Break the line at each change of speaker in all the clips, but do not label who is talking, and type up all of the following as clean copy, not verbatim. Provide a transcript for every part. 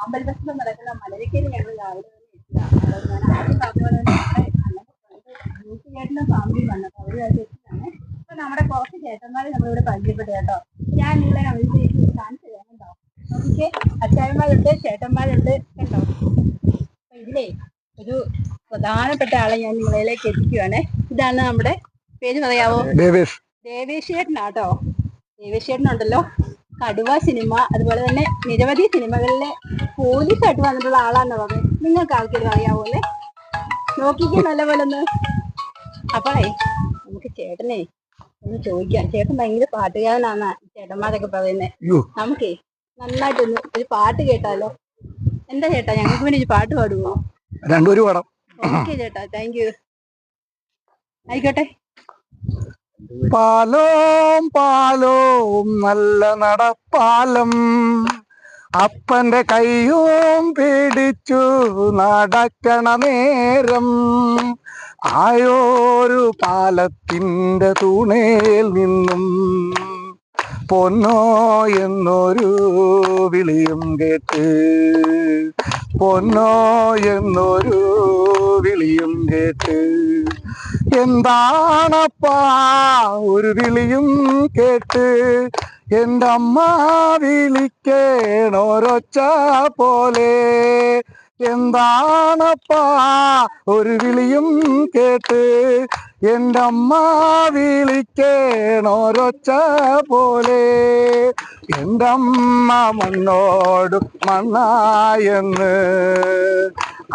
അമ്പലവശത്ത് നടക്കുന്ന മലരിക്കല് ഞങ്ങൾ രാവിലെ തന്നെ ഞാൻ ആദ്യം പറഞ്ഞ ചേട്ടനും ഫാമിലിയും വന്നപ്പോൾ അവരുമായിട്ട് എത്തിയാണ്. അപ്പൊ നമ്മുടെ കുറച്ച് ചേട്ടന്മാരെ നമ്മളിവിടെ പരിചയപ്പെട്ടു കേട്ടോ. ഞാൻ നിങ്ങളെ അവരിലേക്ക് കാണിച്ചു തരാം കേട്ടോ. നോക്കിക്കേ, അച്ചായന്മാരുണ്ട്, ചേട്ടന്മാരുണ്ട് കേട്ടോ. അപ്പൊ ഇതിലേ ഒരു പ്രധാനപ്പെട്ട ആളെ ഞാൻ നിങ്ങളിലേക്ക് എത്തിക്കുവാണ്. ഇതാണ് നമ്മുടെ പേര് പറയാവോ? ദേവേശ് ചേട്ടനാട്ടോ. ദേവേശ് ചേട്ടനുണ്ടല്ലോ കടുവ സിനിമ, അതുപോലെ തന്നെ നിരവധി സിനിമകളിലെ പോലീസായിട്ട് വന്നിട്ടുള്ള ആളാന്ന് പറഞ്ഞത് നിങ്ങൾക്ക് ആൾക്കാരും അറിയാവോ അല്ലേ? നോക്കിക്കേ നല്ലപോലെ ഒന്ന്. അപ്പോഴേ നമുക്ക് ചേട്ടനെ ഒന്ന് ചോദിക്കാം. ചേട്ടൻ ഭയങ്കര പാട്ടുകാരനാന്നാ ചേട്ടന്മാരൊക്കെ പറയുന്നേ. നമുക്കേ നന്നായിട്ടൊന്ന് ഒരു പാട്ട് കേട്ടാലോ? എന്താ ചേട്ടാ, ഞങ്ങൾക്ക് വേണ്ടി ഒരു പാട്ട് പാടുവോ?
രണ്ടൊരു പാടാം.
ഓക്കെ ചേട്ടാ, താങ്ക് യു. ആയിക്കോട്ടെ.
പാലോം പാലോം നല്ല നടപ്പാലം, അപ്പന്റെ കയ്യും പിടിച്ചു നടക്കണ നേരം, ആയോരു പാലത്തിന്റെ തൂണേൽ നിന്നും പൊന്നോ എന്നൊരു വിളിയും കേട്ട്, പൊന്നോ എന്നൊരു വിളിയും കേട്ട്. എന്താണപ്പാ ഒരു വിളിയും കേട്ട്, എൻ്റെ അമ്മ വിളിക്കേണോരൊച്ച പോലെ. എന്താണപ്പാ ഒരു വിളിയും കേട്ട്, എൻ്റെ അമ്മ വിളിക്കേണോരൊച്ച പോലെ. എൻ്റെ അമ്മ മണ്ണോട് മണ്ണായെന്ന്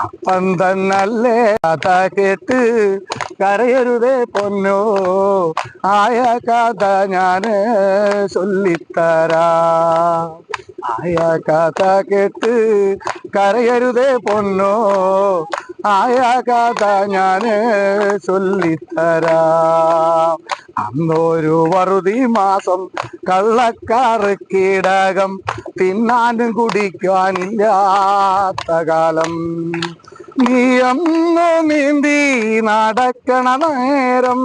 അപ്പം തന്നല്ലേ കഥ കേട്ട് കരയരുതേ പൊന്നോ, ആയ കഥ ഞാന് ചൊല്ലിത്തരാ. ആയ കഥ കേട്ട് കരയരുതേ പൊന്നോ, ആയ കഥ ഞാന് ചൊല്ലിത്തരാ. അന്നൊരു വറുതി മാസം കള്ളക്കറുക്കിടകം തിന്നാനും കുടിക്കാനില്ലാത്ത കാലം, നീയൊന്നു നീന്തി നടക്കണ നേരം,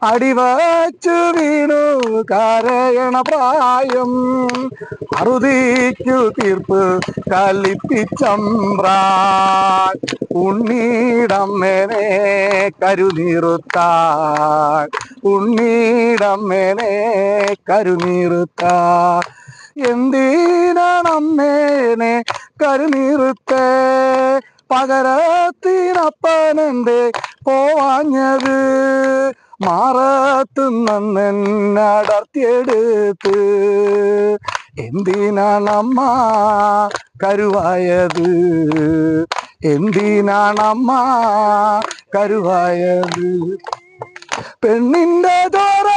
അടിവച്ചു വീണു കരയണ പ്രായം, അറുതിക്കു തീർപ്പ് കലിപ്പിച്ചമ്പ്രാൻ, ഉണ്ണീടമ്മേനെ കരുനീറുത്താൻ, ഉണ്ണീടമ്മേനെ കരുനീറുത്താൻ. എന്തിനാണമ്മേനെ കരുനീറുത്തേ, പകരത്തിനപ്പനെന്റെ പോവാഞ്ഞത്, മാറത്തു നന്നടർത്തിയെടുത്ത്. എന്തിനാണമ്മ കരുവായത്, എന്തിനാണമ്മ കരുവായത്. പെണ്ണിന്റെ ചോര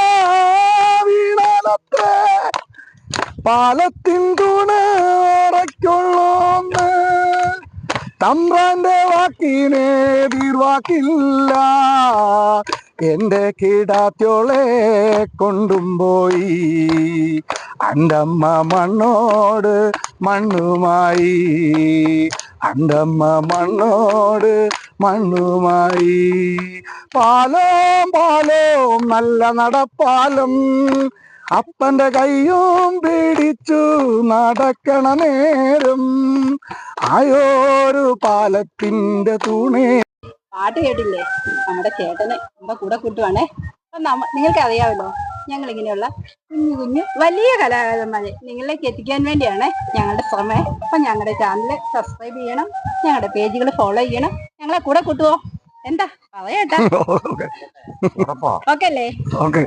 വീണാലത്രേ പാലത്തിൻ തൂണ് ഉറയ്ക്കുള്ളൂന്ന്, തമ്പ്രാന്റെ വാക്കിനെ തീർവാക്കില്ല. എന്റെ കിടാത്യോളെ കൊണ്ടും പോയി അൻ്റമ്മ മണ്ണോട് മണ്ണുമായി, അൻ്റമ്മ മണ്ണോട് മണ്ണുമായി. പാലോം പാലോം നല്ല നടപ്പാലം, അപ്പന്റെ കയ്യും പിടിച്ചു നടക്കണ നേരം, ആയോരു പാലത്തിന്റെ തൂണേ.
പാട്ട് കേട്ടില്ലേ? നമ്മുടെ ചേട്ടനെ നമ്മുടെ കൂടെ കൂട്ടുവാണേ. അപ്പൊ നിങ്ങൾക്ക് അറിയാമല്ലോ, ഞങ്ങൾ ഇങ്ങനെയുള്ള കുഞ്ഞു കുഞ്ഞു വലിയ കലാകാരന്മാരെ നിങ്ങളിലേക്ക് എത്തിക്കാൻ വേണ്ടിയാണ് ഞങ്ങളുടെ ശ്രമം. അപ്പൊ ഞങ്ങളുടെ ചാനൽ സബ്സ്ക്രൈബ് ചെയ്യണം, ഞങ്ങളുടെ പേജുകൾ ഫോളോ ചെയ്യണം. ഞങ്ങളെ കൂടെ കൂട്ടുവോ? എന്താ പറയട്ടാ? ഓക്കെ അല്ലേ?
ഓക്കെ.